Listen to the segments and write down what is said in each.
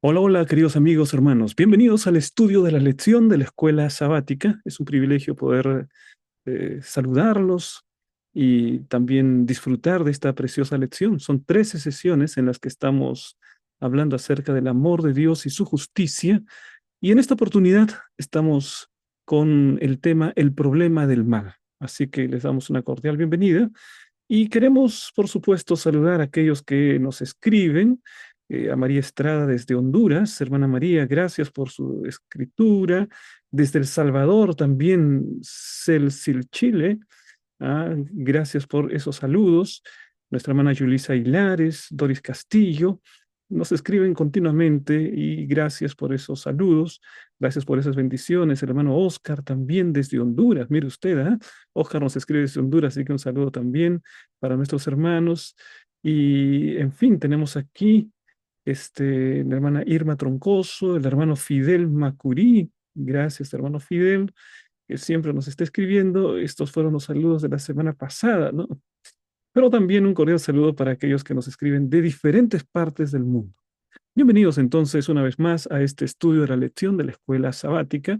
Hola, hola, queridos amigos, hermanos. Bienvenidos al estudio de la lección de la escuela sabática. Es un privilegio poder saludarlos y también disfrutar de esta preciosa lección. Son 13 sesiones en las que estamos hablando acerca del amor de Dios y su justicia. Y en esta oportunidad estamos con el tema El problema del mal. Así que les damos una cordial bienvenida. Y queremos, por supuesto, saludar a aquellos que nos escriben. A María Estrada desde Honduras. Hermana María, gracias por su escritura. Desde El Salvador también, Celsil Chile. Gracias por esos saludos. Nuestra hermana Yulisa Hilares, Doris Castillo, nos escriben continuamente y gracias por esos saludos, gracias por esas bendiciones. El hermano Oscar también desde Honduras, mire usted, Oscar nos escribe desde Honduras, así que un saludo también para nuestros hermanos. Y en fin, tenemos aquí la hermana Irma Troncoso, el hermano Fidel Macurí, gracias hermano Fidel que siempre nos está escribiendo. Estos fueron los saludos de la semana pasada, ¿no? Pero también un cordial saludo para aquellos que nos escriben de diferentes partes del mundo. Bienvenidos entonces una vez más a este estudio de la lección de la escuela sabática.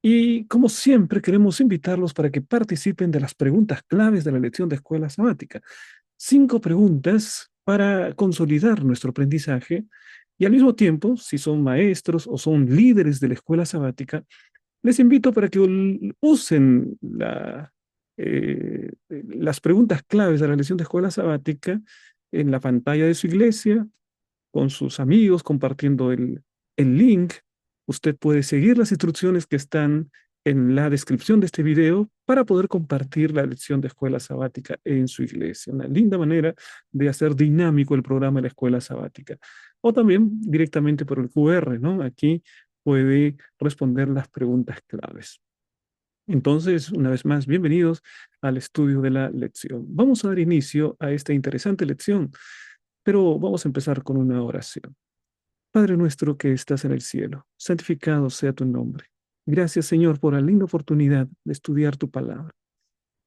Y como siempre queremos invitarlos para que participen de las preguntas claves de la lección de escuela sabática. 5 preguntas para consolidar nuestro aprendizaje y al mismo tiempo, si son maestros o son líderes de la escuela sabática, les invito para que usen las preguntas claves de la lección de escuela sabática en la pantalla de su iglesia, con sus amigos, compartiendo el link. Usted puede seguir las instrucciones que están en la descripción de este video para poder compartir la lección de escuela sabática en su iglesia. Una linda manera de hacer dinámico el programa de la escuela sabática. O también directamente por el QR, ¿no? Aquí puede responder las preguntas claves. Entonces, una vez más, bienvenidos al estudio de la lección. Vamos a dar inicio a esta interesante lección, pero vamos a empezar con una oración. Padre nuestro que estás en el cielo, santificado sea tu nombre. Gracias, Señor, por la linda oportunidad de estudiar tu palabra.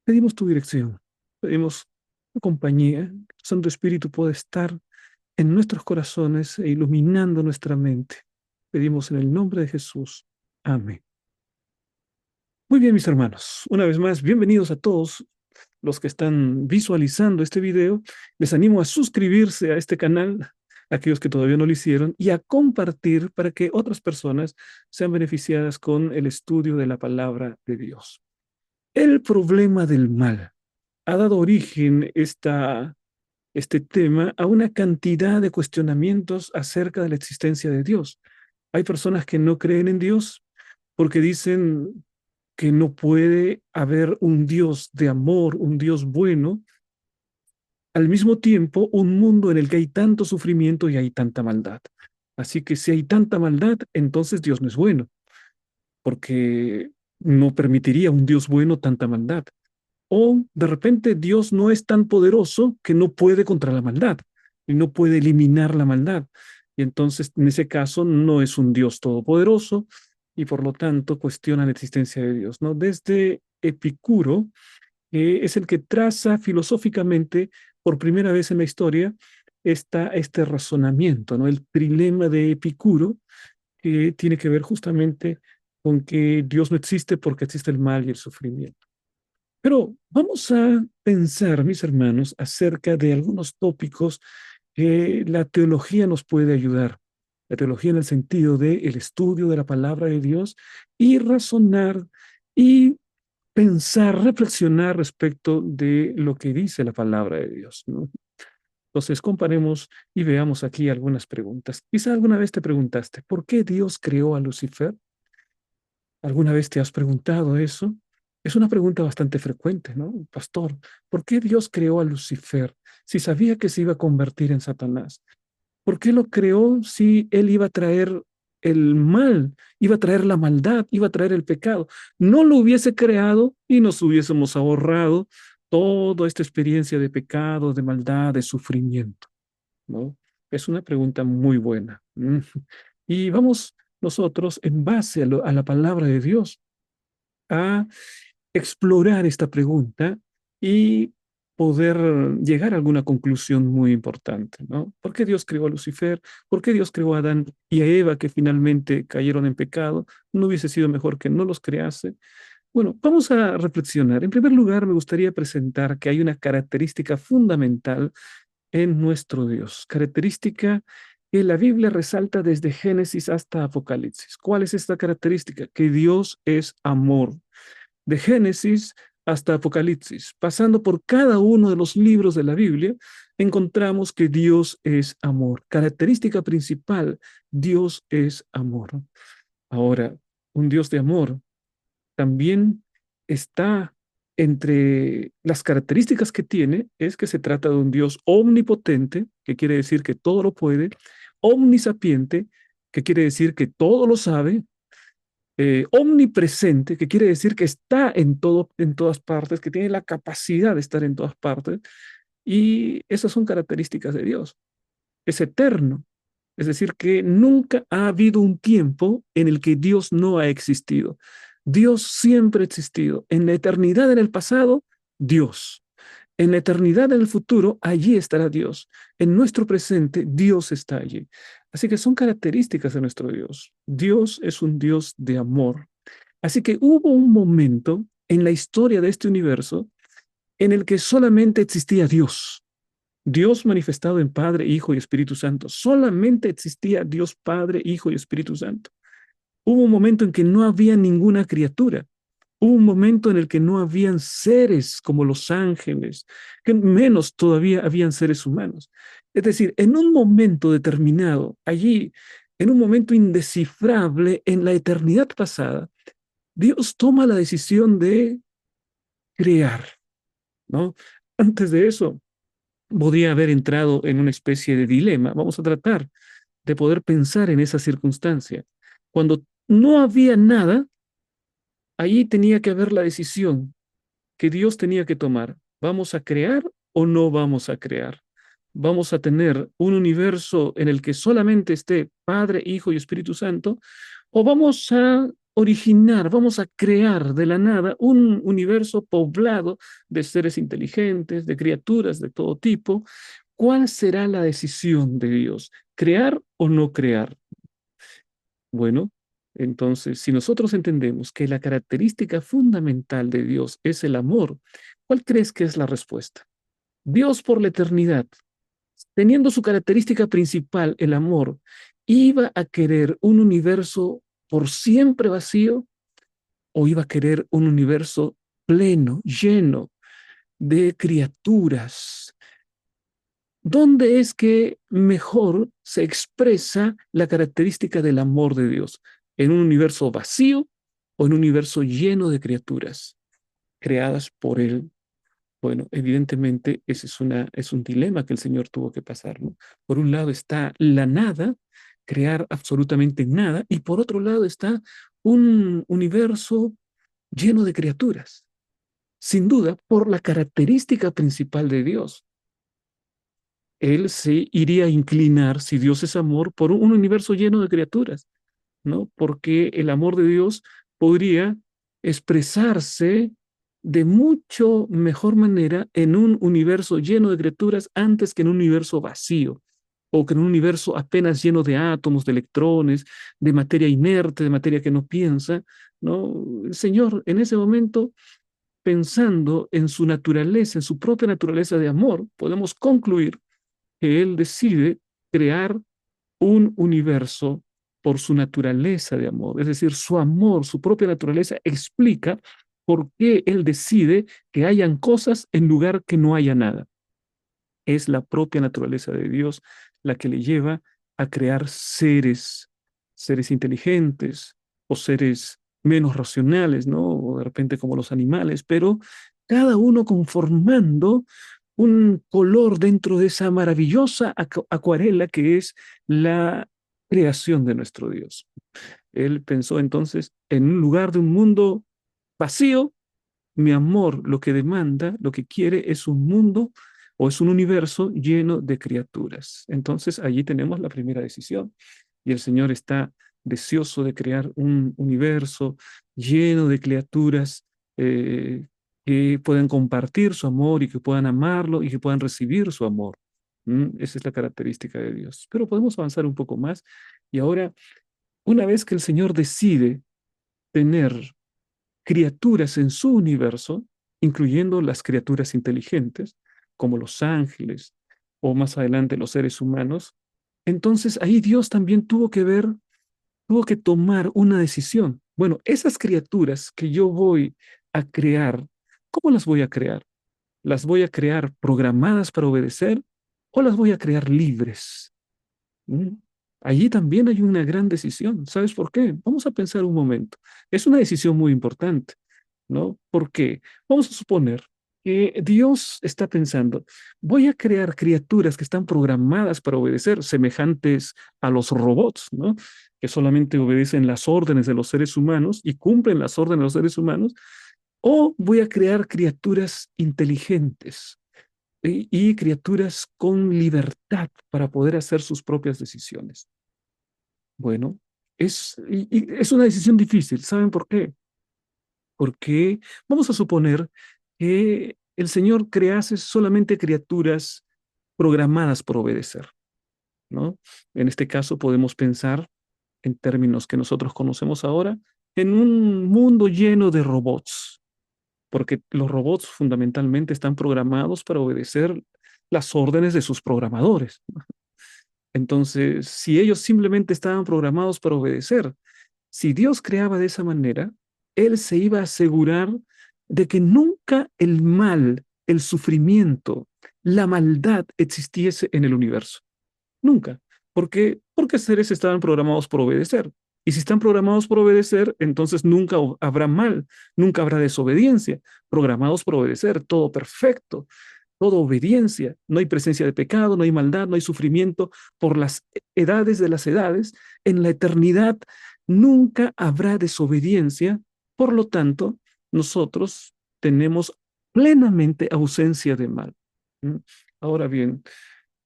Pedimos tu dirección, pedimos tu compañía, que tu Santo Espíritu pueda estar en nuestros corazones e iluminando nuestra mente. Pedimos en el nombre de Jesús. Amén. Muy bien, mis hermanos. Una vez más, bienvenidos a todos los que están visualizando este video. Les animo a suscribirse a este canal, aquellos que todavía no lo hicieron, y a compartir para que otras personas sean beneficiadas con el estudio de la palabra de Dios. El problema del mal ha dado origen este tema a una cantidad de cuestionamientos acerca de la existencia de Dios. Hay personas que no creen en Dios porque dicen que no puede haber un Dios de amor, un Dios bueno, al mismo tiempo un mundo en el que hay tanto sufrimiento y hay tanta maldad. Así que si hay tanta maldad, entonces Dios no es bueno, porque no permitiría un Dios bueno tanta maldad. O de repente Dios no es tan poderoso que no puede contra la maldad y no puede eliminar la maldad. Y entonces en ese caso no es un Dios todopoderoso y por lo tanto cuestiona la existencia de Dios, ¿no? Desde Epicuro, es el que traza filosóficamente por primera vez en la historia este razonamiento, ¿no? El trilema de Epicuro, que tiene que ver justamente con que Dios no existe porque existe el mal y el sufrimiento. Pero vamos a pensar, mis hermanos, acerca de algunos tópicos que la teología nos puede ayudar. La teología en el sentido de el estudio de la palabra de Dios y razonar y pensar, reflexionar respecto de lo que dice la palabra de Dios, ¿no? Entonces, comparemos y veamos aquí algunas preguntas. Quizá alguna vez te preguntaste, ¿por qué Dios creó a Lucifer? ¿Alguna vez te has preguntado eso? Es una pregunta bastante frecuente, ¿no? Pastor, ¿por qué Dios creó a Lucifer si sabía que se iba a convertir en Satanás? ¿Por qué lo creó si él iba a traer el mal, iba a traer la maldad, iba a traer el pecado? No lo hubiese creado y nos hubiésemos ahorrado toda esta experiencia de pecado, de maldad, de sufrimiento, ¿no? Es una pregunta muy buena. Y vamos nosotros, en base a la palabra de Dios, a explorar esta pregunta y poder llegar a alguna conclusión muy importante, ¿no? ¿Por qué Dios creó a Lucifer? ¿Por qué Dios creó a Adán y a Eva que finalmente cayeron en pecado? ¿No hubiese sido mejor que no los crease? Bueno, vamos a reflexionar. En primer lugar, me gustaría presentar que hay una característica fundamental en nuestro Dios, característica que la Biblia resalta desde Génesis hasta Apocalipsis. ¿Cuál es esta característica? Que Dios es amor. De Génesis hasta Apocalipsis, pasando por cada uno de los libros de la Biblia, encontramos que Dios es amor. Característica principal, Dios es amor. Ahora, un Dios de amor también está entre las características que tiene, es que se trata de un Dios omnipotente, que quiere decir que todo lo puede, omnisapiente, que quiere decir que todo lo sabe, omnipresente, que quiere decir que está en todo, en todas partes, que tiene la capacidad de estar en todas partes, y esas son características de Dios. Es eterno, es decir, que nunca ha habido un tiempo en el que Dios no ha existido. Dios siempre ha existido. En la eternidad, en el pasado, Dios. En la eternidad, en el futuro, allí estará Dios. En nuestro presente, Dios está allí. Así que son características de nuestro Dios. Dios es un Dios de amor. Así que hubo un momento en la historia de este universo en el que solamente existía Dios. Dios manifestado en Padre, Hijo y Espíritu Santo. Solamente existía Dios Padre, Hijo y Espíritu Santo. Hubo un momento en que no había ninguna criatura. Hubo un momento en el que no habían seres como los ángeles, que menos todavía habían seres humanos. Es decir, en un momento determinado, allí, en un momento indescifrable en la eternidad pasada, Dios toma la decisión de crear, ¿no? Antes de eso, podía haber entrado en una especie de dilema. Vamos a tratar de poder pensar en esa circunstancia. Cuando no había nada, allí tenía que haber la decisión que Dios tenía que tomar. ¿Vamos a crear o no vamos a crear? ¿Vamos a tener un universo en el que solamente esté Padre, Hijo y Espíritu Santo? ¿O vamos a originar, vamos a crear de la nada un universo poblado de seres inteligentes, de criaturas de todo tipo? ¿Cuál será la decisión de Dios? ¿Crear o no crear? Bueno, entonces, si nosotros entendemos que la característica fundamental de Dios es el amor, ¿cuál crees que es la respuesta? Dios por la eternidad, teniendo su característica principal, el amor, ¿iba a querer un universo por siempre vacío o iba a querer un universo pleno, lleno de criaturas? ¿Dónde es que mejor se expresa la característica del amor de Dios? ¿En un universo vacío o en un universo lleno de criaturas creadas por Él? Bueno, evidentemente ese es un dilema que el Señor tuvo que pasar, ¿no? Por un lado está la nada, crear absolutamente nada, y por otro lado está un universo lleno de criaturas. Sin duda, por la característica principal de Dios, él se iría a inclinar, si Dios es amor, por un universo lleno de criaturas, ¿no? Porque el amor de Dios podría expresarse de mucho mejor manera en un universo lleno de criaturas antes que en un universo vacío o que en un universo apenas lleno de átomos, de electrones, de materia inerte, de materia que no piensa, ¿no? El Señor en ese momento, pensando en su naturaleza, en su propia naturaleza de amor, podemos concluir que Él decide crear un universo por su naturaleza de amor. Es decir, su amor, su propia naturaleza explica por qué Él decide que hayan cosas en lugar que no haya nada. Es la propia naturaleza de Dios la que le lleva a crear seres, seres inteligentes o seres menos racionales, ¿no? O de repente como los animales, pero cada uno conformando un color dentro de esa maravillosa acuarela que es la creación de nuestro Dios. Él pensó entonces en un lugar de un mundo vacío, mi amor lo que demanda, lo que quiere es un mundo o es un universo lleno de criaturas. Entonces allí tenemos la primera decisión y el Señor está deseoso de crear un universo lleno de criaturas que puedan compartir su amor y que puedan amarlo y que puedan recibir su amor. Esa es la característica de Dios. Pero podemos avanzar un poco más. Y ahora, una vez que el Señor decide tener criaturas en su universo, incluyendo las criaturas inteligentes, como los ángeles o más adelante los seres humanos, entonces ahí Dios también tuvo que tomar una decisión. Bueno, esas criaturas que yo voy a crear, ¿cómo las voy a crear? ¿Las voy a crear programadas para obedecer o las voy a crear libres? ¿Mm? Allí también hay una gran decisión. ¿Sabes por qué? Vamos a pensar un momento. Es una decisión muy importante, ¿no? ¿Por qué? Vamos a suponer que Dios está pensando, voy a crear criaturas que están programadas para obedecer, semejantes a los robots, ¿no? Que solamente obedecen las órdenes de los seres humanos y cumplen las órdenes de los seres humanos, o voy a crear criaturas inteligentes y criaturas con libertad para poder hacer sus propias decisiones. Bueno, y es una decisión difícil. ¿Saben por qué? Porque vamos a suponer que el Señor crease solamente criaturas programadas por obedecer, ¿no? En este caso podemos pensar en términos que nosotros conocemos ahora, en un mundo lleno de robots, porque los robots fundamentalmente están programados para obedecer las órdenes de sus programadores. Entonces, si ellos simplemente estaban programados para obedecer, si Dios creaba de esa manera, Él se iba a asegurar de que nunca el mal, el sufrimiento, la maldad existiese en el universo. Nunca. ¿Por qué? Porque seres estaban programados por obedecer. Y si están programados por obedecer, entonces nunca habrá mal, nunca habrá desobediencia. Programados por obedecer, todo perfecto, todo obediencia. No hay presencia de pecado, no hay maldad, no hay sufrimiento por las edades de las edades. En la eternidad nunca habrá desobediencia. Por lo tanto, nosotros tenemos plenamente ausencia de mal. ¿Mm? Ahora bien,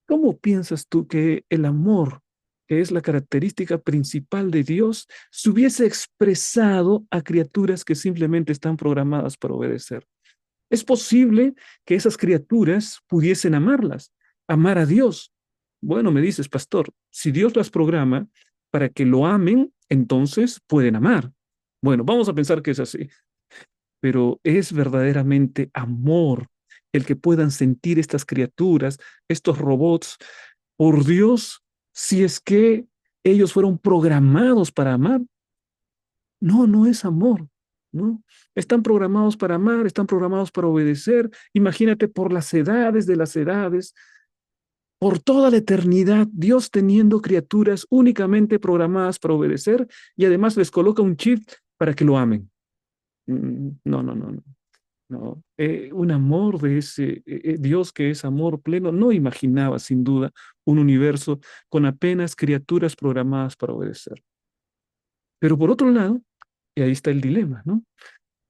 ¿cómo piensas tú que el amor, que es la característica principal de Dios, se hubiese expresado a criaturas que simplemente están programadas para obedecer? Es posible que esas criaturas pudiesen amarlas, amar a Dios. Bueno, me dices, pastor, si Dios las programa para que lo amen, entonces pueden amar. Bueno, vamos a pensar que es así, pero es verdaderamente amor el que puedan sentir estas criaturas, estos robots, por Dios, si es que ellos fueron programados para amar. No, no es amor, ¿no? Están programados para amar, están programados para obedecer. Imagínate por las edades de las edades, por toda la eternidad, Dios teniendo criaturas únicamente programadas para obedecer y además les coloca un chip para que lo amen. No, no, no, no. No, un amor de ese Dios que es amor pleno, no imaginaba sin duda un universo con apenas criaturas programadas para obedecer. Pero por otro lado, y ahí está el dilema, ¿no?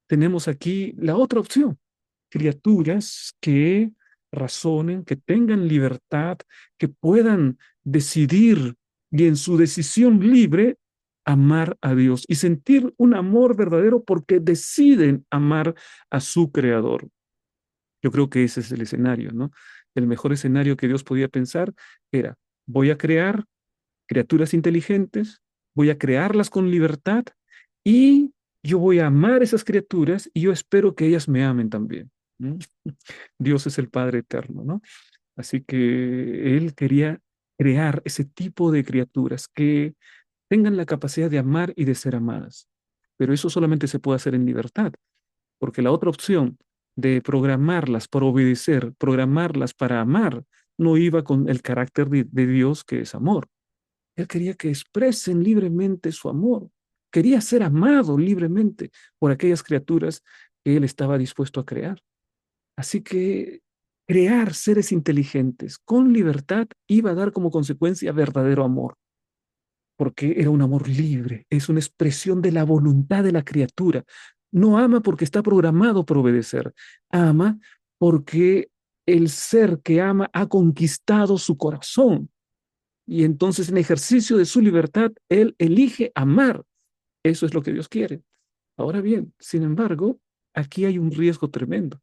Tenemos aquí la otra opción, criaturas que razonen, que tengan libertad, que puedan decidir y en su decisión libre amar a Dios y sentir un amor verdadero porque deciden amar a su creador. Yo creo que ese es el escenario, ¿no? El mejor escenario que Dios podía pensar era, voy a crear criaturas inteligentes, voy a crearlas con libertad y yo voy a amar esas criaturas y yo espero que ellas me amen también. ¿No? Dios es el Padre eterno, ¿no? Así que Él quería crear ese tipo de criaturas que tengan la capacidad de amar y de ser amadas. Pero eso solamente se puede hacer en libertad, porque la otra opción de programarlas para obedecer, programarlas para amar, no iba con el carácter de Dios que es amor. Él quería que expresen libremente su amor. Quería ser amado libremente por aquellas criaturas que él estaba dispuesto a crear. Así que crear seres inteligentes con libertad iba a dar como consecuencia verdadero amor, porque era un amor libre, es una expresión de la voluntad de la criatura. No ama porque está programado por obedecer, ama porque el ser que ama ha conquistado su corazón y entonces en ejercicio de su libertad, él elige amar. Eso es lo que Dios quiere. Ahora bien, sin embargo, aquí hay un riesgo tremendo,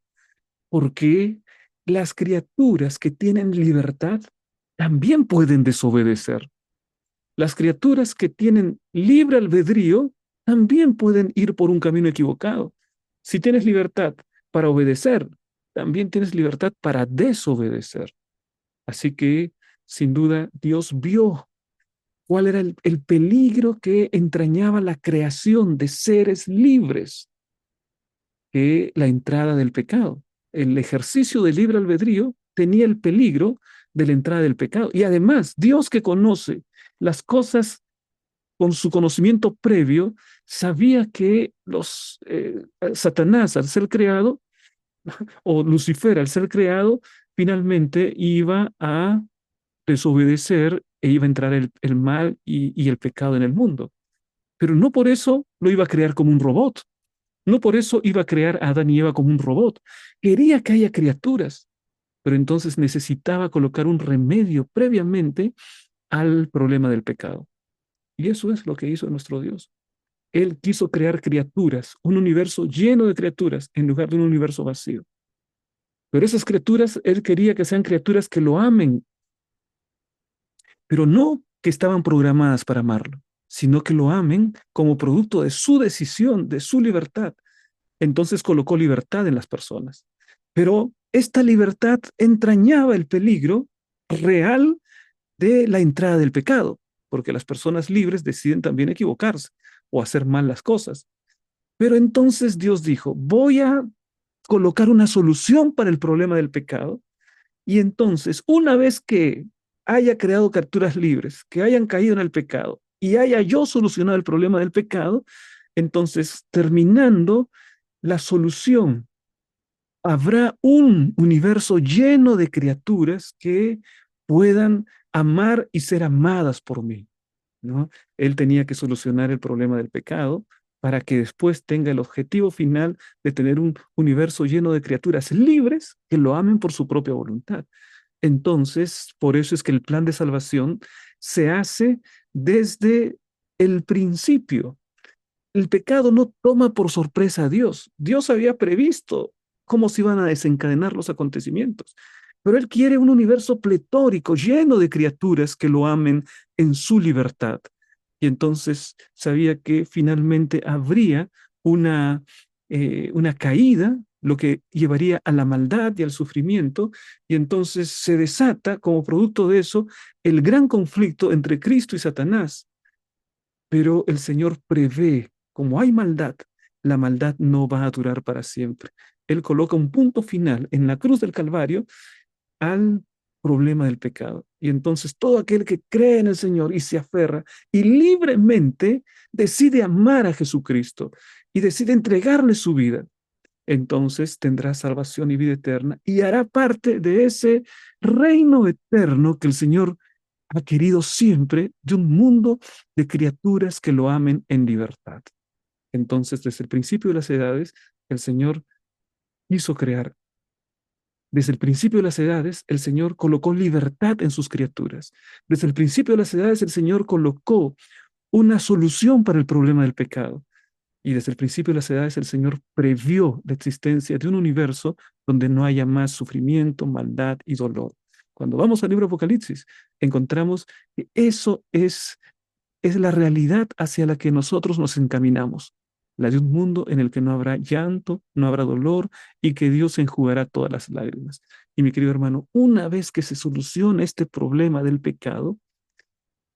porque las criaturas que tienen libertad también pueden desobedecer. Las criaturas que tienen libre albedrío también pueden ir por un camino equivocado. Si tienes libertad para obedecer, también tienes libertad para desobedecer. Así que, sin duda, Dios vio cuál era el peligro que entrañaba la creación de seres libres, que la entrada del pecado. El ejercicio del libre albedrío tenía el peligro de la entrada del pecado. Y además, Dios, que conoce las cosas con su conocimiento previo, sabía que Satanás, al ser creado, o Lucifer, al ser creado, finalmente iba a desobedecer e iba a entrar el mal y el pecado en el mundo. Pero no por eso lo iba a crear como un robot. No por eso iba a crear a Adán y Eva como un robot. Quería que haya criaturas, pero entonces necesitaba colocar un remedio previamente al problema del pecado. Y eso es lo que hizo nuestro Dios. Él quiso crear criaturas, un universo lleno de criaturas en lugar de un universo vacío. Pero esas criaturas, Él quería que sean criaturas que lo amen, pero no que estaban programadas para amarlo, sino que lo amen como producto de su decisión, de su libertad. Entonces colocó libertad en las personas. Pero esta libertad entrañaba el peligro real de la entrada del pecado, porque las personas libres deciden también equivocarse o hacer mal las cosas. Pero entonces Dios dijo, voy a colocar una solución para el problema del pecado. Y entonces, una vez que haya creado criaturas libres, que hayan caído en el pecado y haya yo solucionado el problema del pecado, entonces, terminando la solución, habrá un universo lleno de criaturas que puedan amar y ser amadas por mí, ¿no? Él tenía que solucionar el problema del pecado para que después tenga el objetivo final de tener un universo lleno de criaturas libres que lo amen por su propia voluntad. Entonces, por eso es que el plan de salvación se hace desde el principio. El pecado no toma por sorpresa a Dios. Dios había previsto cómo se iban a desencadenar los acontecimientos, pero Él quiere un universo pletórico, lleno de criaturas que lo amen en su libertad. Y entonces sabía que finalmente habría una caída, lo que llevaría a la maldad y al sufrimiento, y entonces se desata como producto de eso el gran conflicto entre Cristo y Satanás. Pero el Señor prevé, como hay maldad, la maldad no va a durar para siempre. Él coloca un punto final en la cruz del Calvario al problema del pecado. Y entonces todo aquel que cree en el Señor y se aferra y libremente decide amar a Jesucristo y decide entregarle su vida, entonces tendrá salvación y vida eterna y hará parte de ese reino eterno que el Señor ha querido siempre, de un mundo de criaturas que lo amen en libertad. Entonces, desde el principio de las edades, el Señor hizo crear. Desde el principio de las edades, el Señor colocó libertad en sus criaturas. Desde el principio de las edades, el Señor colocó una solución para el problema del pecado. Y desde el principio de las edades, el Señor previó la existencia de un universo donde no haya más sufrimiento, maldad y dolor. Cuando vamos al libro Apocalipsis, encontramos que eso es la realidad hacia la que nosotros nos encaminamos, la de un mundo en el que no habrá llanto, no habrá dolor y que Dios enjugará todas las lágrimas. Y mi querido hermano, una vez que se solucione este problema del pecado,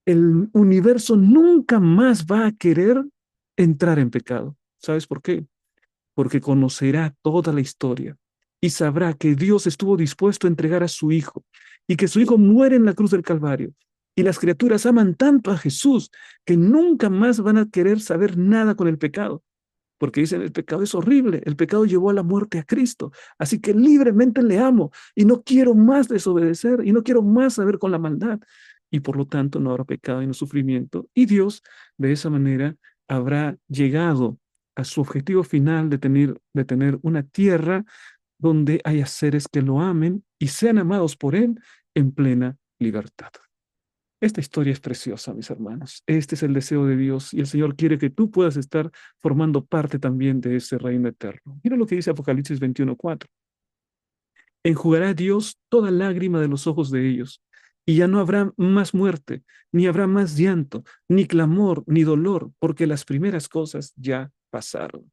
el universo nunca más va a querer entrar en pecado. ¿Sabes por qué? Porque conocerá toda la historia y sabrá que Dios estuvo dispuesto a entregar a su Hijo y que su Hijo muere en la cruz del Calvario. Y las criaturas aman tanto a Jesús que nunca más van a querer saber nada con el pecado, porque dicen, el pecado es horrible, el pecado llevó a la muerte a Cristo, así que libremente le amo y no quiero más desobedecer y no quiero más saber con la maldad. Y por lo tanto no habrá pecado y no sufrimiento. Y Dios, de esa manera, habrá llegado a su objetivo final de tener una tierra donde haya seres que lo amen y sean amados por Él en plena libertad. Esta historia es preciosa, mis hermanos. Este es el deseo de Dios y el Señor quiere que tú puedas estar formando parte también de ese reino eterno. Mira lo que dice Apocalipsis 21:4. Enjugará Dios toda lágrima de los ojos de ellos, y ya no habrá más muerte, ni habrá más llanto, ni clamor, ni dolor, porque las primeras cosas ya pasaron.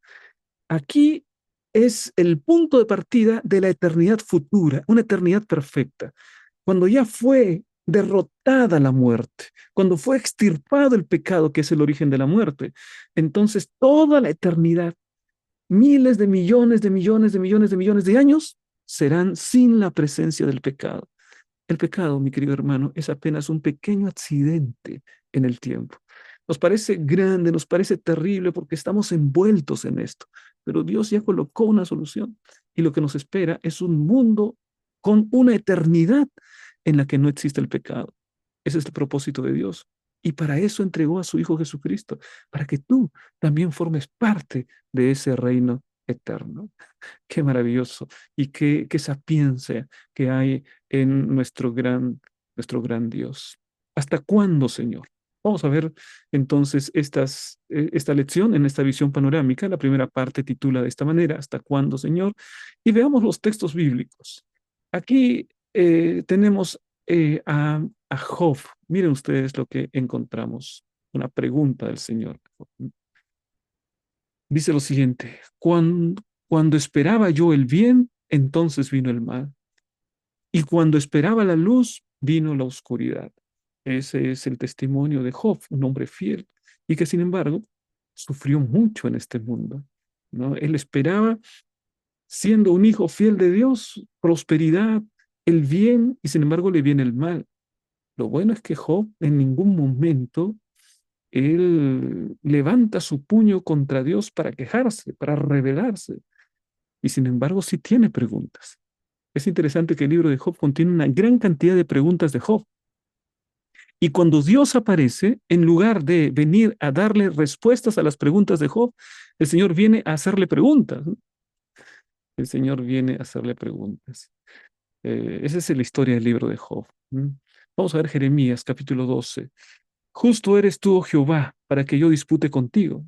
Aquí es el punto de partida de la eternidad futura, una eternidad perfecta. Cuando ya fue derrotada la muerte, cuando fue extirpado el pecado que es el origen de la muerte, entonces toda la eternidad, miles de millones de millones de millones de millones de años, serán sin la presencia del pecado. El pecado, mi querido hermano, es apenas un pequeño accidente en el tiempo. Nos parece grande, nos parece terrible porque estamos envueltos en esto, pero Dios ya colocó una solución y lo que nos espera es un mundo con una eternidad en la que no existe el pecado. Ese es el propósito de Dios. Y para eso entregó a su Hijo Jesucristo, para que tú también formes parte de ese reino eterno. Qué maravilloso y qué sapiencia que hay en nuestro gran Dios. ¿Hasta cuándo, Señor? Vamos a ver entonces esta lección en esta visión panorámica. La primera parte titula de esta manera, ¿hasta cuándo, Señor? Y veamos los textos bíblicos. Aquí tenemos a Job. Miren ustedes lo que encontramos. Una pregunta del Señor. Dice lo siguiente, cuando esperaba yo el bien, entonces vino el mal. Y cuando esperaba la luz, vino la oscuridad. Ese es el testimonio de Job, un hombre fiel, y que sin embargo sufrió mucho en este mundo, ¿no? Él esperaba, siendo un hijo fiel de Dios, prosperidad, el bien, y sin embargo le viene el mal. Lo bueno es que Job en ningún momento él levanta su puño contra Dios para quejarse, para rebelarse, y sin embargo sí tiene preguntas. Es interesante que el libro de Job contiene una gran cantidad de preguntas de Job. Y cuando Dios aparece, en lugar de venir a darle respuestas a las preguntas de Job, el Señor viene a hacerle preguntas, ¿no? El Señor viene a hacerle preguntas. Esa es la historia del libro de Job. Vamos a ver Jeremías capítulo 12. Justo eres tú, oh Jehová, para que yo dispute contigo.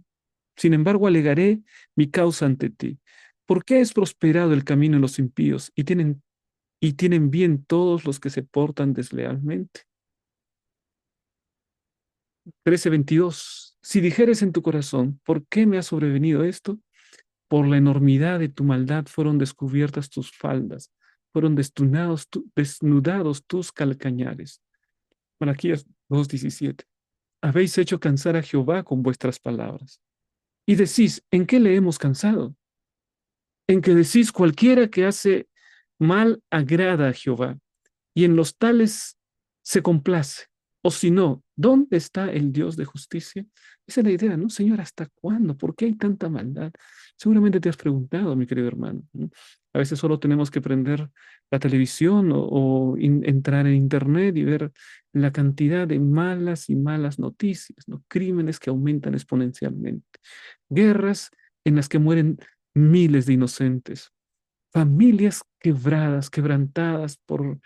Sin embargo, alegaré mi causa ante ti. ¿Por qué es prosperado el camino en los impíos y tienen bien todos los que se portan deslealmente? 13:22. Si dijeres en tu corazón, ¿por qué me ha sobrevenido esto? Por la enormidad de tu maldad fueron descubiertas tus faldas, fueron desnudados tus calcañares. Malaquías 2:17. Habéis hecho cansar a Jehová con vuestras palabras. Y decís, ¿en qué le hemos cansado? En que decís, cualquiera que hace mal agrada a Jehová, y en los tales se complace. O si no, ¿dónde está el Dios de justicia? Esa es la idea, ¿no? Señor, ¿hasta cuándo? ¿Por qué hay tanta maldad? Seguramente te has preguntado, mi querido hermano, ¿no? A veces solo tenemos que prender la televisión o entrar en internet y ver la cantidad de malas y malas noticias, ¿no? Crímenes que aumentan exponencialmente, guerras en las que mueren miles de inocentes, familias quebradas, quebrantadas por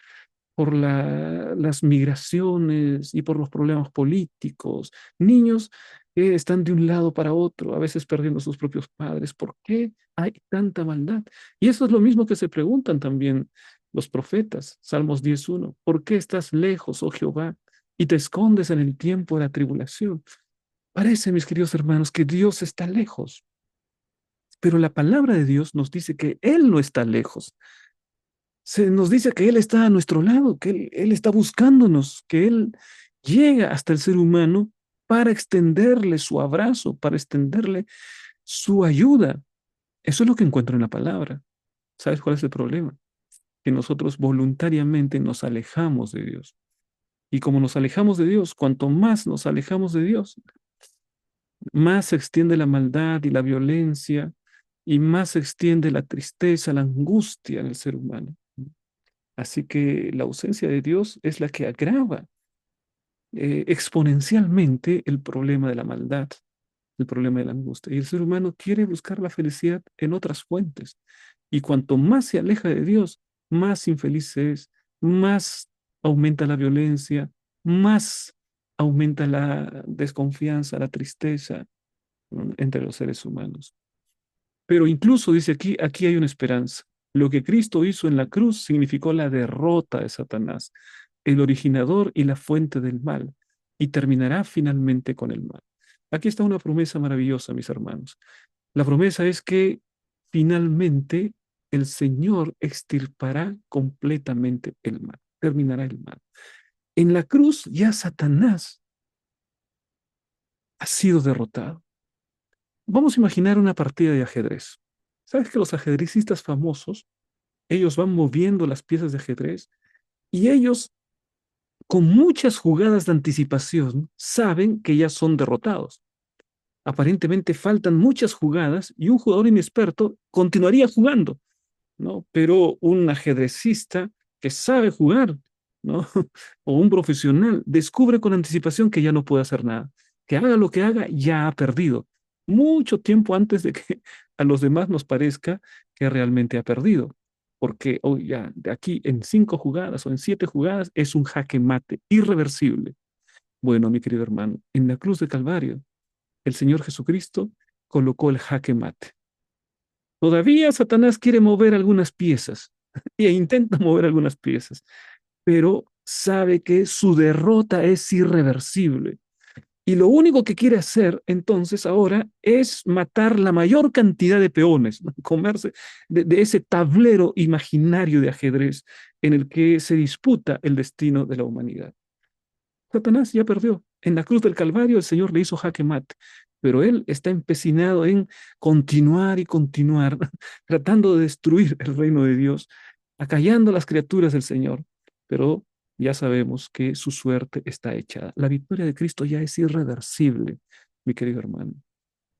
las migraciones y por los problemas políticos, niños que están de un lado para otro, a veces perdiendo a sus propios padres. ¿Por qué hay tanta maldad? Y eso es lo mismo que se preguntan también los profetas. Salmos 10:1. ¿Por qué estás lejos, oh Jehová, y te escondes en el tiempo de la tribulación? Parece, mis queridos hermanos, que Dios está lejos, pero la palabra de Dios nos dice que Él no está lejos. Se nos dice que Él está a nuestro lado, que Él está buscándonos, que Él llega hasta el ser humano para extenderle su abrazo, para extenderle su ayuda. Eso es lo que encuentro en la palabra. ¿Sabes cuál es el problema? Que nosotros voluntariamente nos alejamos de Dios. Y como nos alejamos de Dios, cuanto más nos alejamos de Dios, más se extiende la maldad y la violencia, y más se extiende la tristeza, la angustia en el ser humano. Así que la ausencia de Dios es la que agrava exponencialmente el problema de la maldad, el problema de la angustia. Y el ser humano quiere buscar la felicidad en otras fuentes. Y cuanto más se aleja de Dios, más infeliz es, más aumenta la violencia, más aumenta la desconfianza, la tristeza, ¿no?, entre los seres humanos. Pero incluso dice aquí hay una esperanza. Lo que Cristo hizo en la cruz significó la derrota de Satanás, el originador y la fuente del mal, y terminará finalmente con el mal. Aquí está una promesa maravillosa, mis hermanos. La promesa es que finalmente el Señor extirpará completamente el mal, terminará el mal. En la cruz ya Satanás ha sido derrotado. Vamos a imaginar una partida de ajedrez. ¿Sabes que los ajedrecistas famosos, ellos van moviendo las piezas de ajedrez y ellos, con muchas jugadas de anticipación, saben que ya son derrotados? Aparentemente faltan muchas jugadas y un jugador inexperto continuaría jugando, ¿no? Pero un ajedrecista que sabe jugar, ¿no? O un profesional descubre con anticipación que ya no puede hacer nada, que haga lo que haga, ya ha perdido, mucho tiempo antes de que a los demás nos parezca que realmente ha perdido, porque hoy ya de aquí en 5 jugadas o en 7 jugadas es un jaque mate irreversible. Bueno, mi querido hermano, en la cruz de Calvario, el Señor Jesucristo colocó el jaque mate. Todavía Satanás quiere mover algunas piezas e intenta mover algunas piezas, pero sabe que su derrota es irreversible. Y lo único que quiere hacer entonces ahora es matar la mayor cantidad de peones, ¿no?, comerse de ese tablero imaginario de ajedrez en el que se disputa el destino de la humanidad. Satanás ya perdió. En la cruz del Calvario el Señor le hizo jaque mate, pero él está empecinado en continuar y continuar, tratando de destruir el reino de Dios, acallando a las criaturas del Señor. Pero ya sabemos que su suerte está echada. La victoria de Cristo ya es irreversible, mi querido hermano.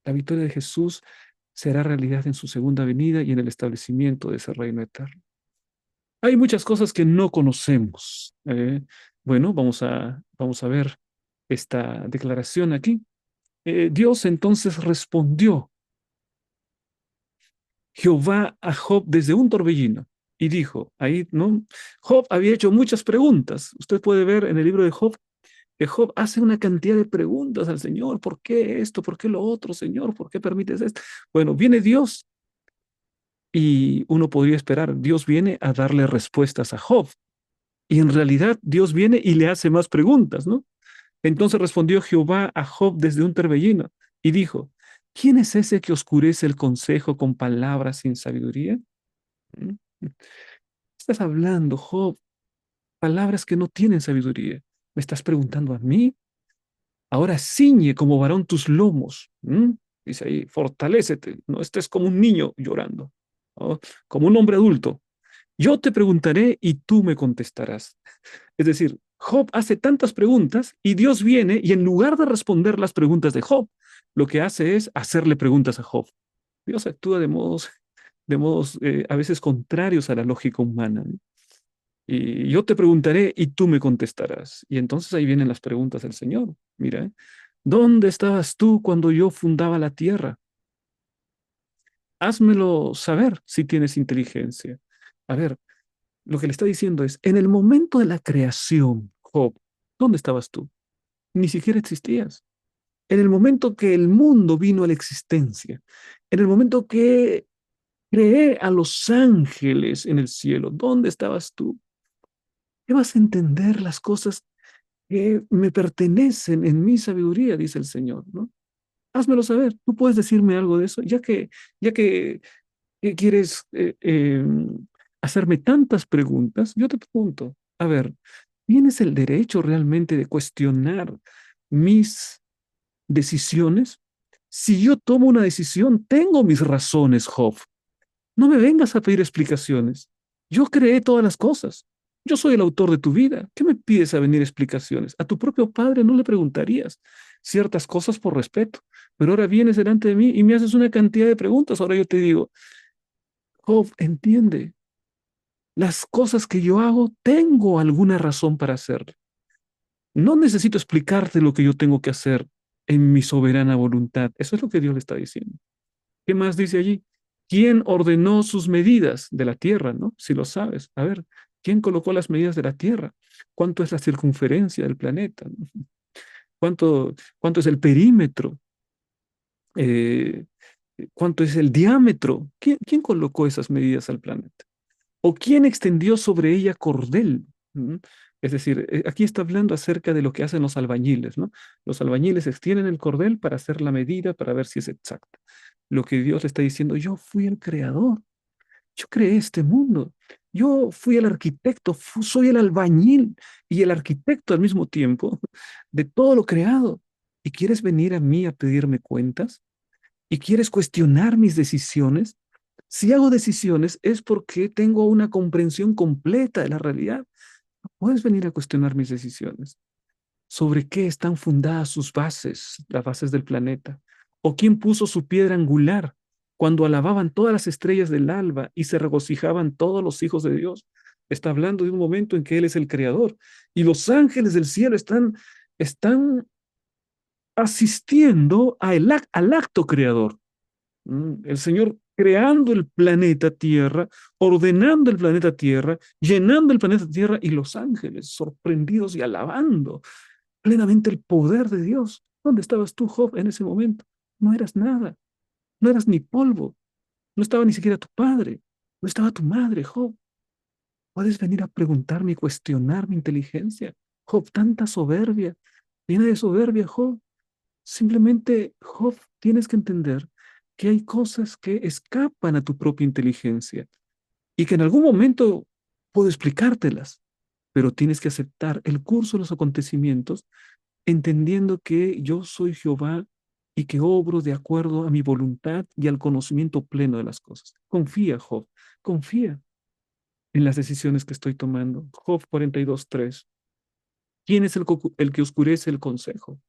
La victoria de Jesús será realidad en su segunda venida y en el establecimiento de ese reino eterno. Hay muchas cosas que no conocemos. Bueno, vamos a ver esta declaración aquí. Dios entonces respondió Jehová a Job desde un torbellino y dijo, ahí, ¿no? Job había hecho muchas preguntas. Usted puede ver en el libro de Job que Job hace una cantidad de preguntas al Señor. ¿Por qué esto? ¿Por qué lo otro, Señor? ¿Por qué permites esto? Bueno, viene Dios y uno podría esperar, Dios viene a darle respuestas a Job. Y en realidad Dios viene y le hace más preguntas, ¿no? Entonces respondió Jehová a Job desde un torbellino y dijo, ¿quién es ese que oscurece el consejo con palabras sin sabiduría? ¿Mm? Estás hablando, Job, palabras que no tienen sabiduría. ¿Me estás preguntando a mí? Ahora ciñe como varón tus lomos. ¿Mm? Dice ahí, fortalécete, no estés como un niño llorando, ¿no?, como un hombre adulto. Yo te preguntaré y tú me contestarás. Es decir, Job hace tantas preguntas y Dios viene y en lugar de responder las preguntas de Job, lo que hace es hacerle preguntas a Job. Dios actúa de modos a veces contrarios a la lógica humana, ¿no? Y yo te preguntaré y tú me contestarás. Y entonces ahí vienen las preguntas del Señor. Mira, ¿dónde estabas tú cuando yo fundaba la tierra? Házmelo saber si tienes inteligencia. A ver, lo que le está diciendo es, en el momento de la creación, Job, ¿dónde estabas tú? Ni siquiera existías. En el momento que el mundo vino a la existencia, en el momento que creé a los ángeles en el cielo, ¿dónde estabas tú? ¿Qué vas a entender las cosas que me pertenecen en mi sabiduría? Dice el Señor, ¿no? Házmelo saber. ¿Tú puedes decirme algo de eso? Ya que quieres hacerme tantas preguntas, yo te pregunto, a ver, ¿tienes el derecho realmente de cuestionar mis decisiones? Si yo tomo una decisión, tengo mis razones, Job. No me vengas a pedir explicaciones. Yo creé todas las cosas. Yo soy el autor de tu vida. ¿Qué me pides a venir explicaciones? A tu propio padre no le preguntarías ciertas cosas por respeto, pero ahora vienes delante de mí y me haces una cantidad de preguntas. Ahora yo te digo, Job, entiende, las cosas que yo hago, tengo alguna razón para hacerlo. No necesito explicarte lo que yo tengo que hacer en mi soberana voluntad. Eso es lo que Dios le está diciendo. ¿Qué más dice allí? ¿Quién ordenó sus medidas de la tierra, no? Si lo sabes. A ver, ¿quién colocó las medidas de la tierra? ¿Cuánto es la circunferencia del planeta? ¿No? ¿Cuánto es el perímetro? Eh, ¿Cuánto es el diámetro? ¿Quién colocó esas medidas al planeta? ¿O quién extendió sobre ella cordel? ¿Mm? Es decir, aquí está hablando acerca de lo que hacen los albañiles, ¿no? Los albañiles extienden el cordel para hacer la medida, para ver si es exacta. Lo que Dios le está diciendo, yo fui el creador, yo creé este mundo, yo fui el arquitecto, soy el albañil y el arquitecto al mismo tiempo de todo lo creado. ¿Y quieres venir a mí a pedirme cuentas? ¿Y quieres cuestionar mis decisiones? Si hago decisiones es porque tengo una comprensión completa de la realidad. No puedes venir a cuestionar mis decisiones. ¿Sobre qué están fundadas sus bases, las bases del planeta? ¿O quién puso su piedra angular cuando alababan todas las estrellas del alba y se regocijaban todos los hijos de Dios? Está hablando de un momento en que Él es el creador y los ángeles del cielo están asistiendo al acto creador. El Señor creando el planeta Tierra, ordenando el planeta Tierra, llenando el planeta Tierra y los ángeles sorprendidos y alabando plenamente el poder de Dios. ¿Dónde estabas tú, Job, en ese momento? No eras nada, no eras ni polvo, no estaba ni siquiera tu padre, no estaba tu madre, Job. Puedes venir a preguntarme y cuestionar mi inteligencia. Job, tanta soberbia, llena de soberbia, Job. Simplemente, Job, tienes que entender que hay cosas que escapan a tu propia inteligencia y que en algún momento puedo explicártelas, pero tienes que aceptar el curso de los acontecimientos entendiendo que yo soy Jehová y que obro de acuerdo a mi voluntad y al conocimiento pleno de las cosas. Confía, Job, confía en las decisiones que estoy tomando. Job 42:3. ¿Quién es el que oscurece el consejo?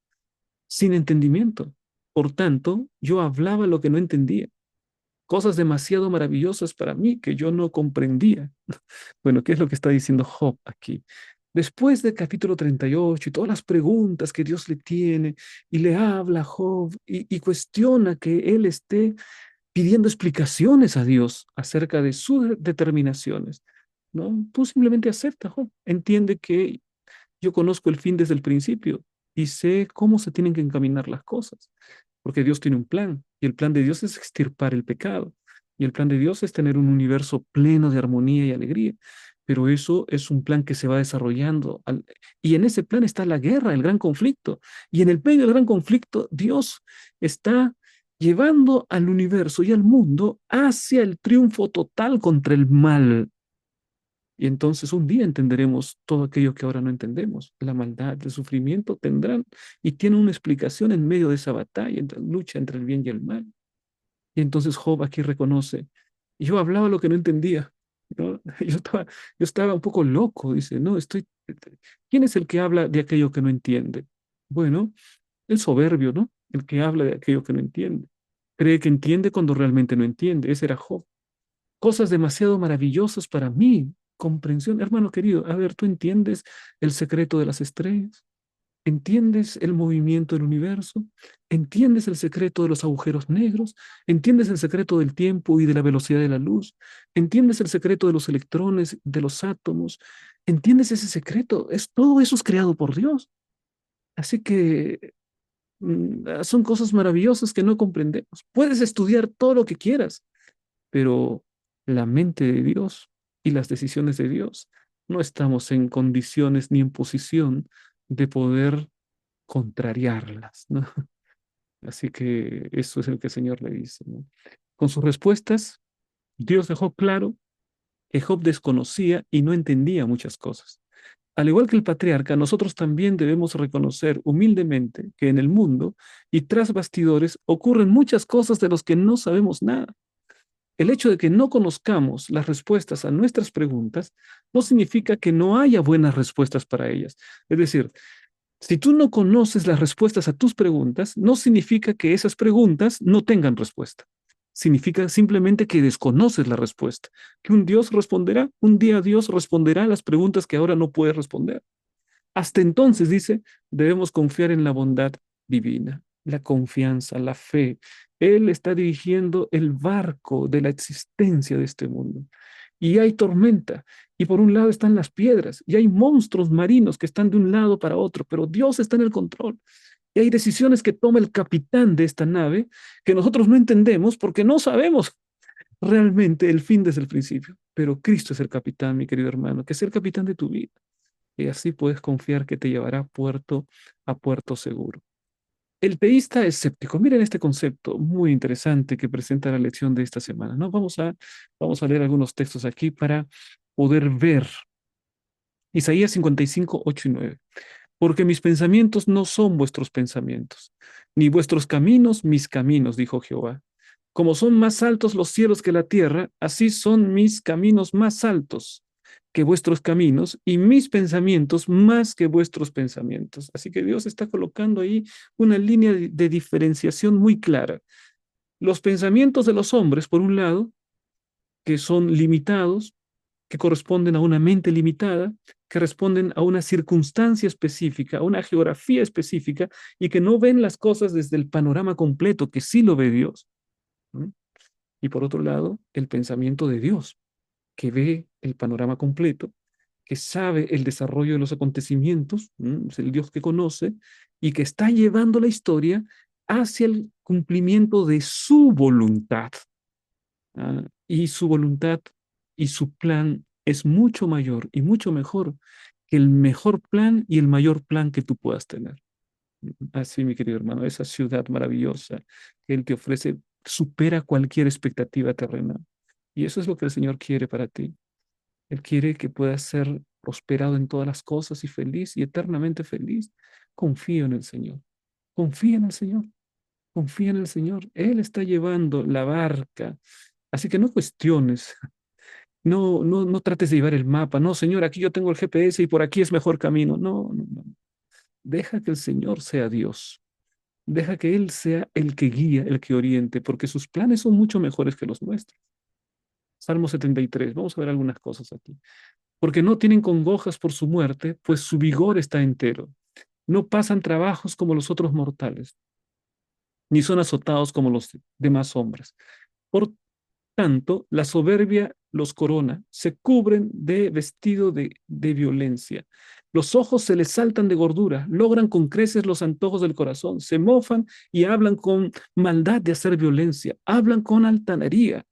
Sin entendimiento. Por tanto, yo hablaba lo que no entendía, cosas demasiado maravillosas para mí que yo no comprendía. Bueno, ¿qué es lo que está diciendo Job aquí? Después del capítulo 38 y todas las preguntas que Dios le tiene y le habla a Job y cuestiona que él esté pidiendo explicaciones a Dios acerca de sus determinaciones, ¿no? Tú simplemente acepta, Job. Entiende que yo conozco el fin desde el principio y sé cómo se tienen que encaminar las cosas, porque Dios tiene un plan y el plan de Dios es extirpar el pecado y el plan de Dios es tener un universo pleno de armonía y alegría. Pero eso es un plan que se va desarrollando y en ese plan está la guerra, el gran conflicto. Y en el medio del gran conflicto, Dios está llevando al universo y al mundo hacia el triunfo total contra el mal. Y entonces un día entenderemos todo aquello que ahora no entendemos. La maldad, el sufrimiento tendrán y tienen una explicación en medio de esa batalla, entre lucha entre el bien y el mal. Y entonces Job aquí reconoce, yo hablaba lo que no entendía, ¿no? Yo estaba un poco loco, dice, no, ¿quién es el que habla de aquello que no entiende? Bueno, el soberbio, ¿no? El que habla de aquello que no entiende. Cree que entiende cuando realmente no entiende. Ese era Job. Cosas demasiado maravillosas para mí. Comprensión, hermano querido, a ver, ¿tú entiendes el secreto de las estrellas? ¿Entiendes el movimiento del universo? ¿Entiendes el secreto de los agujeros negros? ¿Entiendes el secreto del tiempo y de la velocidad de la luz? ¿Entiendes el secreto de los electrones, de los átomos? ¿Entiendes ese secreto? Todo eso es creado por Dios. Así que son cosas maravillosas que no comprendemos. Puedes estudiar todo lo que quieras, pero la mente de Dios y las decisiones de Dios no estamos en condiciones ni en posición de poder contrariarlas, ¿no? Así que eso es lo que el Señor le dice, ¿no? Con sus respuestas, Dios dejó claro que Job desconocía y no entendía muchas cosas. Al igual que el patriarca, nosotros también debemos reconocer humildemente que en el mundo y tras bastidores ocurren muchas cosas de las que no sabemos nada. El hecho de que no conozcamos las respuestas a nuestras preguntas no significa que no haya buenas respuestas para ellas. Es decir, si tú no conoces las respuestas a tus preguntas, no significa que esas preguntas no tengan respuesta. Significa simplemente que desconoces la respuesta. Que un Dios responderá, un día Dios responderá a las preguntas que ahora no puede responder. Hasta entonces, dice, debemos confiar en la bondad divina, la confianza, la fe. Él está dirigiendo el barco de la existencia de este mundo. Y hay tormenta, y por un lado están las piedras, y hay monstruos marinos que están de un lado para otro, pero Dios está en el control. Y hay decisiones que toma el capitán de esta nave que nosotros no entendemos porque no sabemos realmente el fin desde el principio. Pero Cristo es el capitán, mi querido hermano, que es el capitán de tu vida. Y así puedes confiar que te llevará a puerto seguro. El teísta escéptico. Miren este concepto muy interesante que presenta la lección de esta semana, ¿no? Vamos a leer algunos textos aquí para poder ver. Isaías 55, 8 y 9. Porque mis pensamientos no son vuestros pensamientos, ni vuestros caminos mis caminos, dijo Jehová. Como son más altos los cielos que la tierra, así son mis caminos más altos que vuestros caminos y mis pensamientos más que vuestros pensamientos. Así que Dios está colocando ahí una línea de diferenciación muy clara. Los pensamientos de los hombres, por un lado, que son limitados, que corresponden a una mente limitada, que responden a una circunstancia específica, a una geografía específica y que no ven las cosas desde el panorama completo, que sí lo ve Dios. ¿No? Y por otro lado, el pensamiento de Dios, que ve el panorama completo, que sabe el desarrollo de los acontecimientos, ¿no? Es el Dios que conoce y que está llevando la historia hacia el cumplimiento de su voluntad. Y su voluntad y su plan es mucho mayor y mucho mejor que el mejor plan y el mayor plan que tú puedas tener. Así, mi querido hermano, esa ciudad maravillosa que Él te ofrece supera cualquier expectativa terrenal. Y eso es lo que el Señor quiere para ti. Él quiere que puedas ser prosperado en todas las cosas y feliz y eternamente feliz. Confío en el Señor. Confía en el Señor. Confía en el Señor. Él está llevando la barca. Así que no cuestiones. No trates de llevar el mapa. No, Señor, aquí yo tengo el GPS y por aquí es mejor camino. No, no, no. Deja que el Señor sea Dios. Deja que Él sea el que guía, el que oriente, porque sus planes son mucho mejores que los nuestros. Salmo 73. Vamos a ver algunas cosas aquí. Porque no tienen congojas por su muerte, pues su vigor está entero. No pasan trabajos como los otros mortales, ni son azotados como los demás hombres. Por tanto, la soberbia los corona, se cubren de vestido de violencia. Los ojos se les saltan de gordura, logran con creces los antojos del corazón, se mofan y hablan con maldad de hacer violencia, hablan con altanería.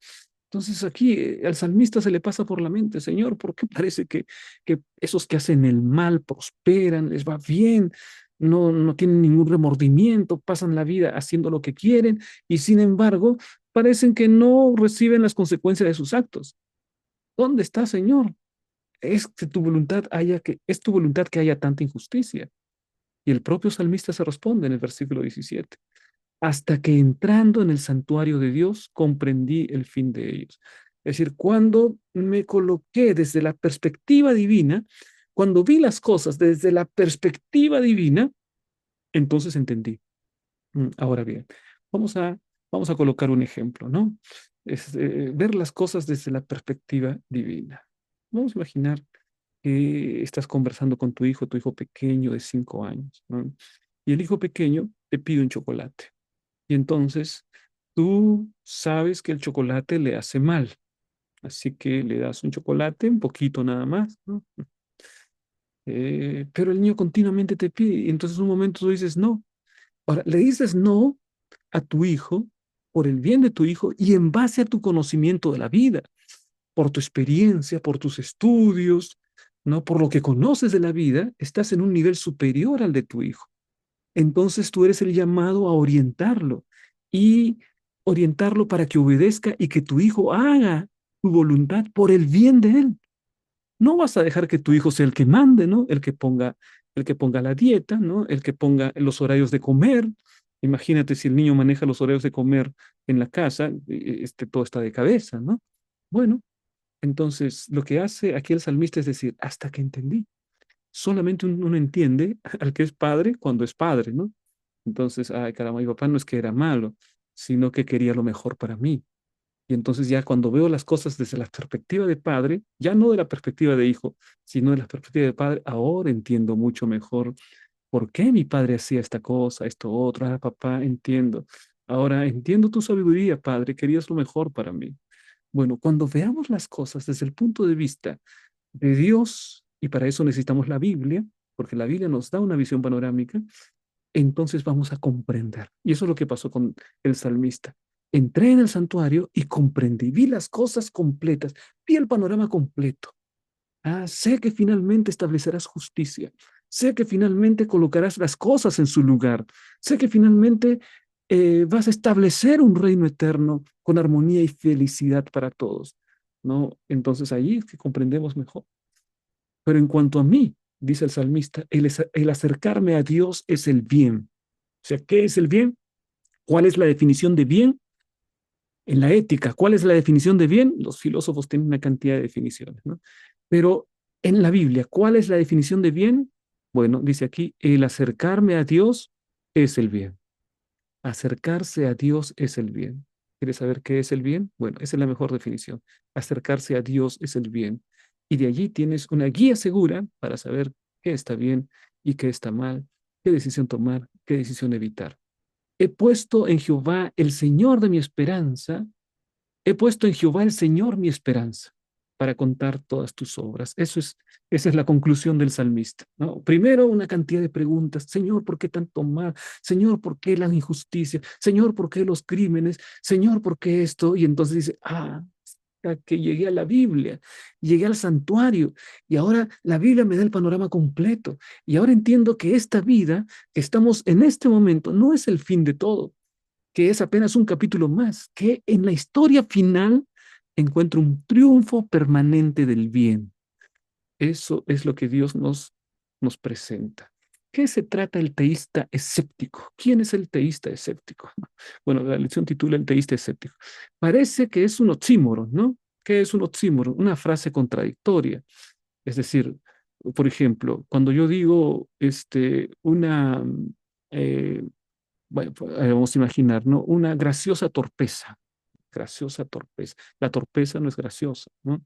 Entonces aquí al salmista se le pasa por la mente, Señor, ¿por qué parece que esos que hacen el mal prosperan, les va bien, no tienen ningún remordimiento, pasan la vida haciendo lo que quieren y sin embargo parecen que no reciben las consecuencias de sus actos? ¿Dónde está, Señor? Es tu voluntad que haya tanta injusticia. Y el propio salmista se responde en el versículo 17 hasta que entrando en el santuario de Dios comprendí el fin de ellos. Es decir, cuando me coloqué desde la perspectiva divina, cuando vi las cosas desde la perspectiva divina, entonces entendí. Ahora bien, vamos a, vamos a colocar un ejemplo, ¿no? Ver las cosas desde la perspectiva divina. Vamos a imaginar que estás conversando con tu hijo pequeño de 5 años, ¿no? Y el hijo pequeño te pide un chocolate. Y entonces tú sabes que el chocolate le hace mal, así que le das un chocolate, un poquito nada más, ¿no? Pero el niño continuamente te pide, y entonces en un momento tú dices no. Ahora, le dices no a tu hijo por el bien de tu hijo y en base a tu conocimiento de la vida, por tu experiencia, por tus estudios, ¿no? Por lo que conoces de la vida, estás en un nivel superior al de tu hijo. Entonces tú eres el llamado a orientarlo y orientarlo para que obedezca y que tu hijo haga tu voluntad por el bien de él. No vas a dejar que tu hijo sea el que mande, ¿no? El que ponga la dieta, ¿no? El que ponga los horarios de comer. Imagínate si el niño maneja los horarios de comer en la casa, todo está de cabeza, ¿no? Bueno, entonces lo que hace aquí el salmista es decir, hasta que entendí. Solamente uno entiende al que es padre cuando es padre, ¿no? Entonces, ay, caramba, mi papá no es que era malo, sino que quería lo mejor para mí. Y entonces ya cuando veo las cosas desde la perspectiva de padre, ya no de la perspectiva de hijo, sino de la perspectiva de padre, ahora entiendo mucho mejor por qué mi padre hacía esta cosa, esto otro. Ah, papá, entiendo. Ahora entiendo tu sabiduría, padre, querías lo mejor para mí. Bueno, cuando veamos las cosas desde el punto de vista de Dios, y para eso necesitamos la Biblia, porque la Biblia nos da una visión panorámica, entonces vamos a comprender. Y eso es lo que pasó con el salmista. Entré en el santuario y comprendí, vi las cosas completas, vi el panorama completo. Sé que finalmente establecerás justicia. Sé que finalmente colocarás las cosas en su lugar. Sé que finalmente vas a establecer un reino eterno con armonía y felicidad para todos. ¿No? Entonces ahí es que comprendemos mejor. Pero en cuanto a mí, dice el salmista, el acercarme a Dios es el bien. O sea, ¿qué es el bien? ¿Cuál es la definición de bien? En la ética, ¿cuál es la definición de bien? Los filósofos tienen una cantidad de definiciones, ¿no? Pero en la Biblia, ¿cuál es la definición de bien? Bueno, dice aquí, el acercarme a Dios es el bien. Acercarse a Dios es el bien. ¿Quieres saber qué es el bien? Bueno, esa es la mejor definición. Acercarse a Dios es el bien. Y de allí tienes una guía segura para saber qué está bien y qué está mal, qué decisión tomar, qué decisión evitar. He puesto en Jehová el Señor de mi esperanza. He puesto en Jehová el Señor mi esperanza para contar todas tus obras. Esa es la conclusión del salmista, ¿no? Primero, una cantidad de preguntas. Señor, ¿por qué tanto mal? Señor, ¿por qué la injusticia? Señor, ¿por qué los crímenes? Señor, ¿por qué esto? Y entonces dice, que llegué a la Biblia, llegué al santuario y ahora la Biblia me da el panorama completo. Y ahora entiendo que esta vida que estamos en este momento no es el fin de todo, que es apenas un capítulo más, que en la historia final encuentra un triunfo permanente del bien. Eso es lo que Dios nos presenta. ¿Qué se trata el teísta escéptico? ¿Quién es el teísta escéptico? Bueno, la lección titula El teísta escéptico. Parece que es un oxímoron, ¿no? ¿Qué es un oxímoron? Una frase contradictoria. Es decir, por ejemplo, cuando yo digo eh, bueno, pues, vamos a imaginar, ¿no? Una graciosa torpeza. La torpeza no es graciosa, ¿no?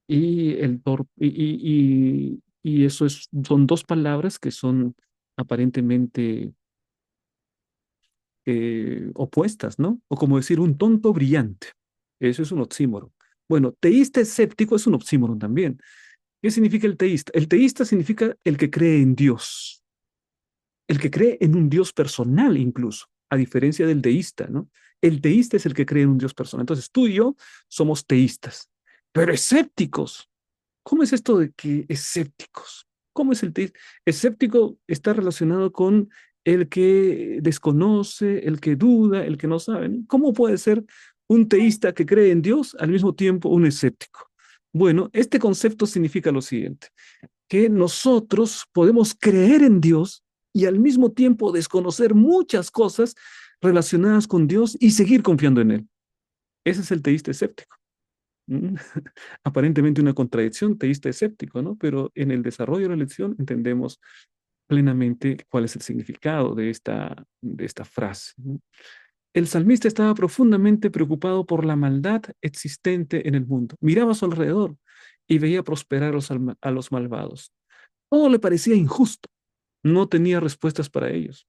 Y eso son dos palabras que son aparentemente opuestas, ¿no? O como decir un tonto brillante. Eso es un oxímoron. Bueno, teísta escéptico es un oxímoron también. ¿Qué significa el teísta? El teísta significa el que cree en Dios, el que cree en un Dios personal incluso, a diferencia del deísta, ¿no? El teísta es el que cree en un Dios personal. Entonces tú y yo somos teístas, pero escépticos. ¿Cómo es esto de que escépticos? ¿Cómo es el teísta? Escéptico está relacionado con el que desconoce, el que duda, el que no sabe, ¿no? ¿Cómo puede ser un teísta que cree en Dios al mismo tiempo un escéptico? Bueno, este concepto significa lo siguiente, que nosotros podemos creer en Dios y al mismo tiempo desconocer muchas cosas relacionadas con Dios y seguir confiando en Él. Ese es el teísta escéptico. ¿Mm? Aparentemente una contradicción, teísta escéptico, ¿no? Pero en el desarrollo de la lección entendemos plenamente cuál es el significado de esta frase, ¿no? El salmista estaba profundamente preocupado por la maldad existente en el mundo. Miraba a su alrededor y veía prosperar a los malvados. Todo le parecía injusto. No tenía respuestas para ellos.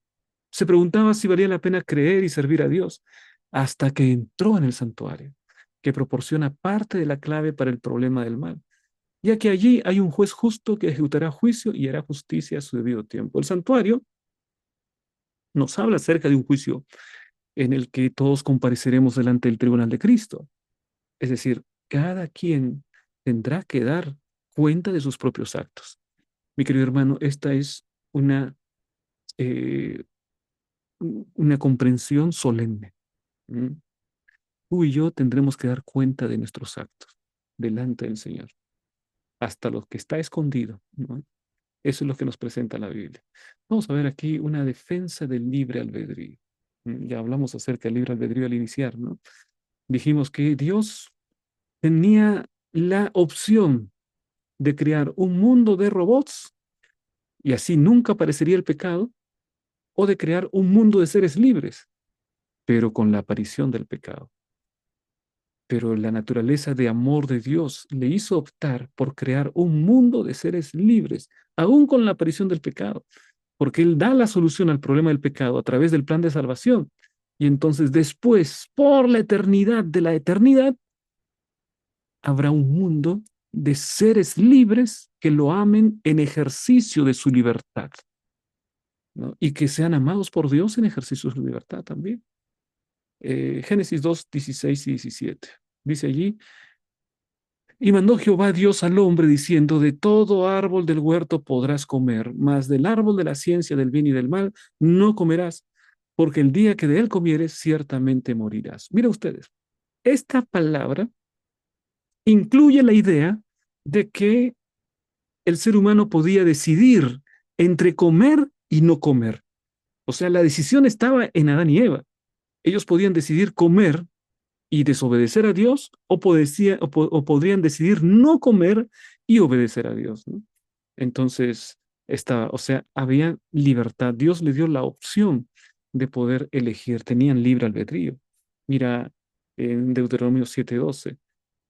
Se preguntaba si valía la pena creer y servir a Dios, hasta que entró en el santuario, que proporciona parte de la clave para el problema del mal, ya que allí hay un juez justo que ejecutará juicio y hará justicia a su debido tiempo. El santuario nos habla acerca de un juicio en el que todos compareceremos delante del tribunal de Cristo. Es decir, cada quien tendrá que dar cuenta de sus propios actos. Mi querido hermano, esta es una, eh, una comprensión solemne. ¿Mm? Tú y yo tendremos que dar cuenta de nuestros actos delante del Señor, hasta lo que está escondido, ¿no? Eso es lo que nos presenta la Biblia. Vamos a ver aquí una defensa del libre albedrío. Ya hablamos acerca del libre albedrío al iniciar, ¿no? Dijimos que Dios tenía la opción de crear un mundo de robots y así nunca aparecería el pecado, o de crear un mundo de seres libres, pero con la aparición del pecado. Pero la naturaleza de amor de Dios le hizo optar por crear un mundo de seres libres, aún con la aparición del pecado, porque Él da la solución al problema del pecado a través del plan de salvación. Y entonces después, por la eternidad de la eternidad, habrá un mundo de seres libres que lo amen en ejercicio de su libertad, ¿no? Y que sean amados por Dios en ejercicio de su libertad también. Génesis 2, 16 y 17. Dice allí, y mandó Jehová Dios al hombre diciendo, de todo árbol del huerto podrás comer, mas del árbol de la ciencia del bien y del mal no comerás, porque el día que de él comieres ciertamente morirás. Mira ustedes, esta palabra incluye la idea de que el ser humano podía decidir entre comer y no comer. O sea, la decisión estaba en Adán y Eva. Ellos podían decidir comer y desobedecer a Dios o podrían decidir no comer y obedecer a Dios, ¿no? Entonces, o sea, había libertad. Dios le dio la opción de poder elegir. Tenían libre albedrío. Mira, en Deuteronomio 7:12,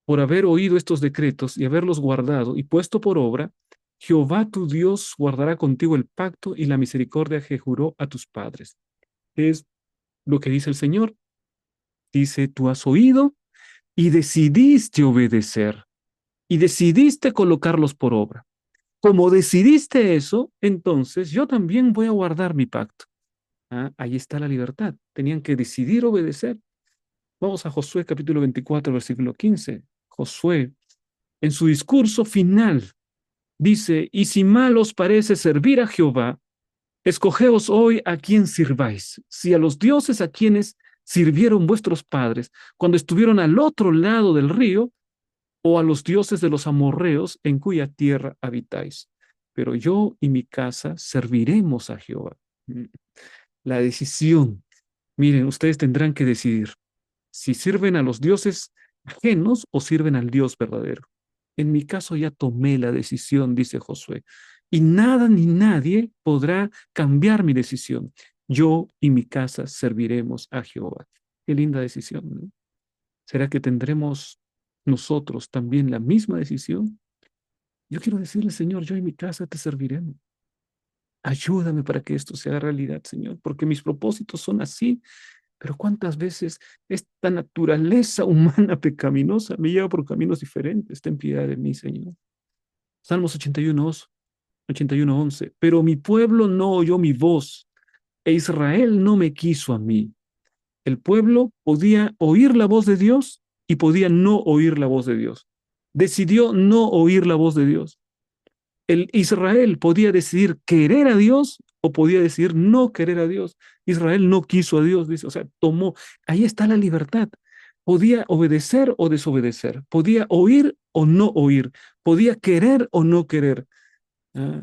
por haber oído estos decretos y haberlos guardado y puesto por obra, Jehová tu Dios guardará contigo el pacto y la misericordia que juró a tus padres. Es lo que dice el Señor. Dice, tú has oído y decidiste obedecer y decidiste colocarlos por obra. Como decidiste eso, entonces yo también voy a guardar mi pacto. Ah, ahí está la libertad. Tenían que decidir obedecer. Vamos a Josué capítulo 24, versículo 15. Josué, en su discurso final, dice, y si mal os parece servir a Jehová, escogeos hoy a quién sirváis, si a los dioses a quienes sirvieron vuestros padres cuando estuvieron al otro lado del río, o a los dioses de los amorreos en cuya tierra habitáis. Pero yo y mi casa serviremos a Jehová. La decisión. Miren, ustedes tendrán que decidir si sirven a los dioses ajenos o sirven al Dios verdadero. En mi caso ya tomé la decisión, dice Josué, y nada ni nadie podrá cambiar mi decisión. Yo y mi casa serviremos a Jehová. Qué linda decisión, ¿no? ¿Será que tendremos nosotros también la misma decisión? Yo quiero decirle, Señor, yo y mi casa te serviremos. Ayúdame para que esto sea realidad, Señor, porque mis propósitos son así, pero cuántas veces esta naturaleza humana pecaminosa me lleva por caminos diferentes. Ten piedad de mí, Señor. Salmos 81:11. Pero mi pueblo no oyó mi voz, e Israel no me quiso a mí. El pueblo podía oír la voz de Dios y podía no oír la voz de Dios. Decidió no oír la voz de Dios. El Israel podía decidir querer a Dios o podía decidir no querer a Dios. Israel no quiso a Dios, dice, o sea, ahí está la libertad. Podía obedecer o desobedecer, podía oír o no oír, podía querer o no querer.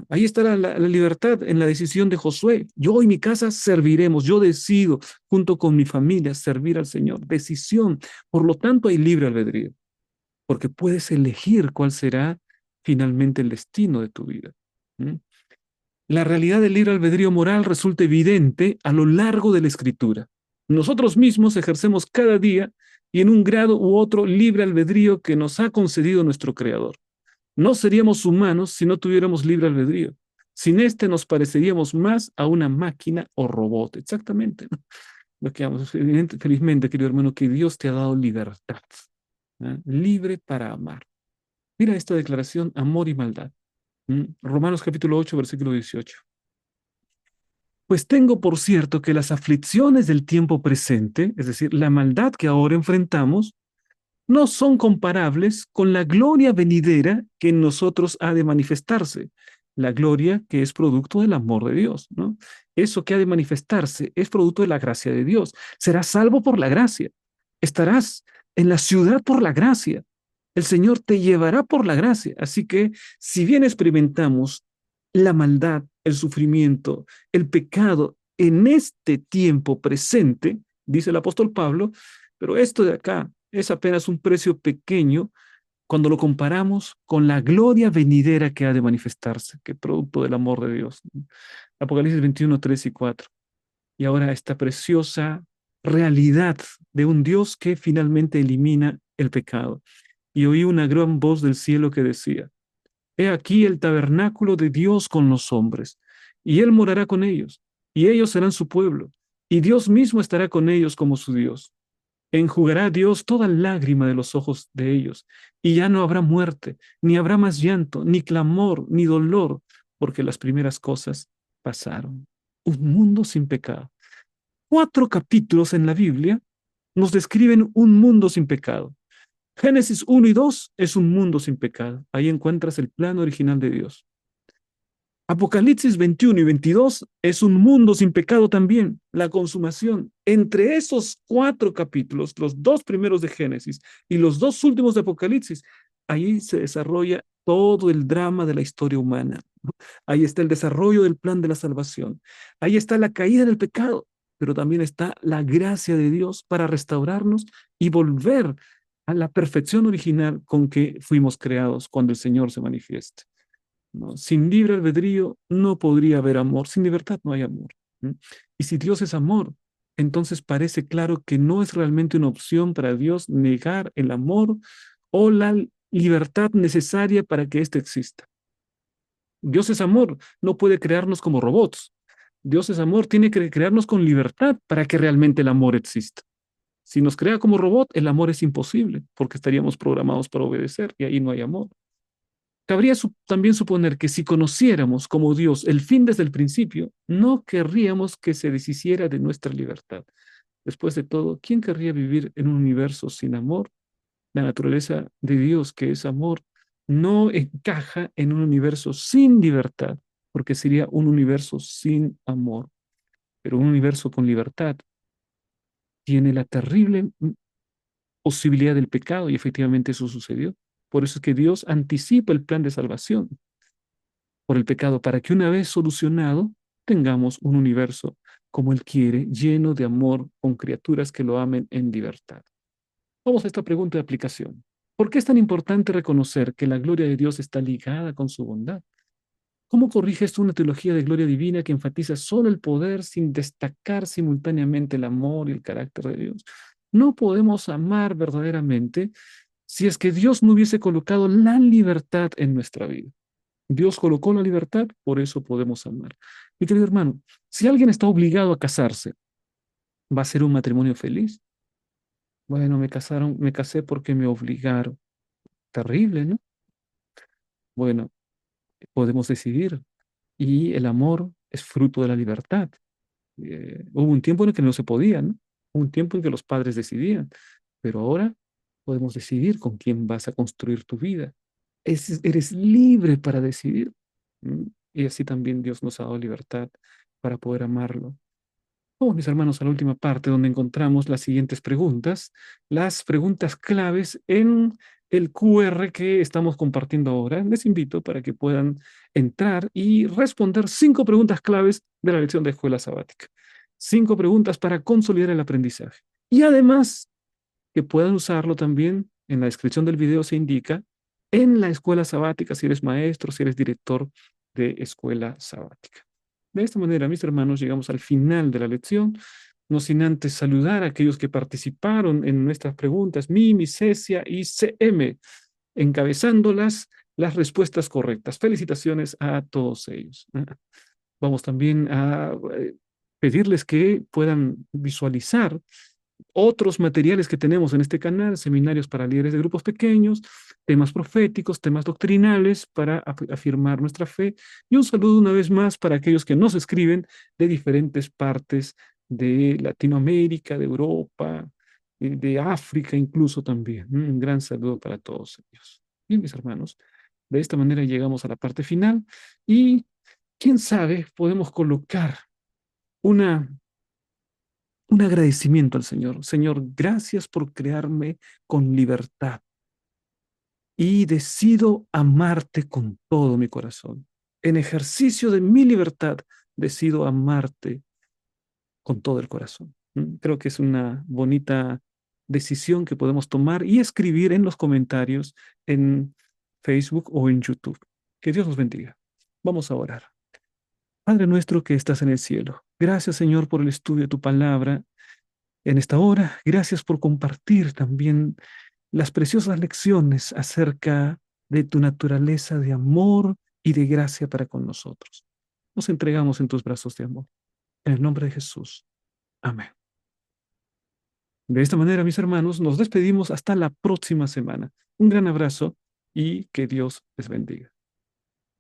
Ahí está la libertad en la decisión de Josué. Yo y mi casa serviremos, yo decido junto con mi familia servir al Señor. Decisión. Por lo tanto, hay libre albedrío, porque puedes elegir cuál será finalmente el destino de tu vida. ¿Mm? La realidad del libre albedrío moral resulta evidente a lo largo de la Escritura. Nosotros mismos ejercemos cada día y en un grado u otro libre albedrío que nos ha concedido nuestro Creador. No seríamos humanos si no tuviéramos libre albedrío. Sin este nos pareceríamos más a una máquina o robot. Exactamente, ¿no? Lo que vamos, felizmente, querido hermano, que Dios te ha dado libertad, ¿no? Libre para amar. Mira esta declaración, amor y maldad. Romanos capítulo 8, versículo 18. Pues tengo por cierto que las aflicciones del tiempo presente, es decir, la maldad que ahora enfrentamos, no son comparables con la gloria venidera que en nosotros ha de manifestarse. La gloria que es producto del amor de Dios, ¿no? Eso que ha de manifestarse es producto de la gracia de Dios. Serás salvo por la gracia. Estarás en la ciudad por la gracia. El Señor te llevará por la gracia. Así que si bien experimentamos la maldad, el sufrimiento, el pecado en este tiempo presente, dice el apóstol Pablo, pero esto de acá es apenas un precio pequeño cuando lo comparamos con la gloria venidera que ha de manifestarse, que es producto del amor de Dios. Apocalipsis 21, 3 y 4. Y ahora esta preciosa realidad de un Dios que finalmente elimina el pecado. Y oí una gran voz del cielo que decía, he aquí el tabernáculo de Dios con los hombres, y Él morará con ellos, y ellos serán su pueblo, y Dios mismo estará con ellos como su Dios. Enjugará Dios toda lágrima de los ojos de ellos, y ya no habrá muerte, ni habrá más llanto, ni clamor, ni dolor, porque las primeras cosas pasaron. Un mundo sin pecado. 4 capítulos en la Biblia nos describen un mundo sin pecado. Génesis 1 y 2 es un mundo sin pecado. Ahí encuentras el plan original de Dios. Apocalipsis 21 y 22 es un mundo sin pecado también, la consumación. Entre esos 4 capítulos, los 2 primeros de Génesis y los 2 últimos de Apocalipsis, ahí se desarrolla todo el drama de la historia humana. Ahí está el desarrollo del plan de la salvación. Ahí está la caída del pecado, pero también está la gracia de Dios para restaurarnos y volver a la perfección original con que fuimos creados cuando el Señor se manifieste. ¿No? Sin libre albedrío no podría haber amor. Sin libertad no hay amor. ¿Mm? Y si Dios es amor, entonces parece claro que no es realmente una opción para Dios negar el amor o la libertad necesaria para que éste exista. Dios es amor, no puede crearnos como robots. Dios es amor, tiene que crearnos con libertad para que realmente el amor exista. Si nos crea como robot, el amor es imposible, porque estaríamos programados para obedecer y ahí no hay amor. Cabría también suponer que si conociéramos como Dios el fin desde el principio, no querríamos que se deshiciera de nuestra libertad. Después de todo, ¿quién querría vivir en un universo sin amor? La naturaleza de Dios, que es amor, no encaja en un universo sin libertad, porque sería un universo sin amor. Pero un universo con libertad tiene la terrible posibilidad del pecado y efectivamente eso sucedió. Por eso es que Dios anticipa el plan de salvación por el pecado, para que una vez solucionado, tengamos un universo como Él quiere, lleno de amor, con criaturas que lo amen en libertad. Vamos a esta pregunta de aplicación. ¿Por qué es tan importante reconocer que la gloria de Dios está ligada con su bondad? ¿Cómo corrige esto una teología de gloria divina que enfatiza solo el poder sin destacar simultáneamente el amor y el carácter de Dios? No podemos amar verdaderamente si es que Dios no hubiese colocado la libertad en nuestra vida. Dios colocó la libertad, por eso podemos amar. Mi querido hermano, si alguien está obligado a casarse, ¿va a ser un matrimonio feliz? Bueno, me casé porque me obligaron. Terrible, ¿no? Bueno, podemos decidir. Y el amor es fruto de la libertad. Hubo un tiempo en el que no se podía, ¿no? Hubo un tiempo en que los padres decidían, pero ahora podemos decidir con quién vas a construir tu vida. Eres libre para decidir. ¿Mm? Y así también Dios nos ha dado libertad para poder amarlo. Vamos, mis hermanos, a la última parte donde encontramos las siguientes preguntas, las preguntas claves en el QR que estamos compartiendo ahora. Les invito para que puedan entrar y responder 5 preguntas claves de la lección de escuela sabática. 5 preguntas para consolidar el aprendizaje. Y además, que puedan usarlo también, en la descripción del video se indica, en la escuela sabática, si eres maestro, si eres director de escuela sabática. De esta manera, mis hermanos, llegamos al final de la lección, no sin antes saludar a aquellos que participaron en nuestras preguntas, Mimi, Cecia y CM, encabezando las respuestas correctas. Felicitaciones a todos ellos. Vamos también a pedirles que puedan visualizar otros materiales que tenemos en este canal, seminarios para líderes de grupos pequeños, temas proféticos, temas doctrinales para afirmar nuestra fe. Y un saludo una vez más para aquellos que nos escriben de diferentes partes de Latinoamérica, de Europa, de África incluso también. Un gran saludo para todos ellos. Bien, mis hermanos, de esta manera llegamos a la parte final y quién sabe, podemos colocar una un agradecimiento al Señor. Señor, gracias por crearme con libertad y decido amarte con todo mi corazón. En ejercicio de mi libertad, decido amarte con todo el corazón. Creo que es una bonita decisión que podemos tomar y escribir en los comentarios en Facebook o en YouTube. Que Dios nos bendiga. Vamos a orar. Padre nuestro que estás en el cielo, gracias Señor por el estudio de tu palabra en esta hora. Gracias por compartir también las preciosas lecciones acerca de tu naturaleza de amor y de gracia para con nosotros. Nos entregamos en tus brazos de amor. En el nombre de Jesús. Amén. De esta manera, mis hermanos, nos despedimos hasta la próxima semana. Un gran abrazo y que Dios les bendiga.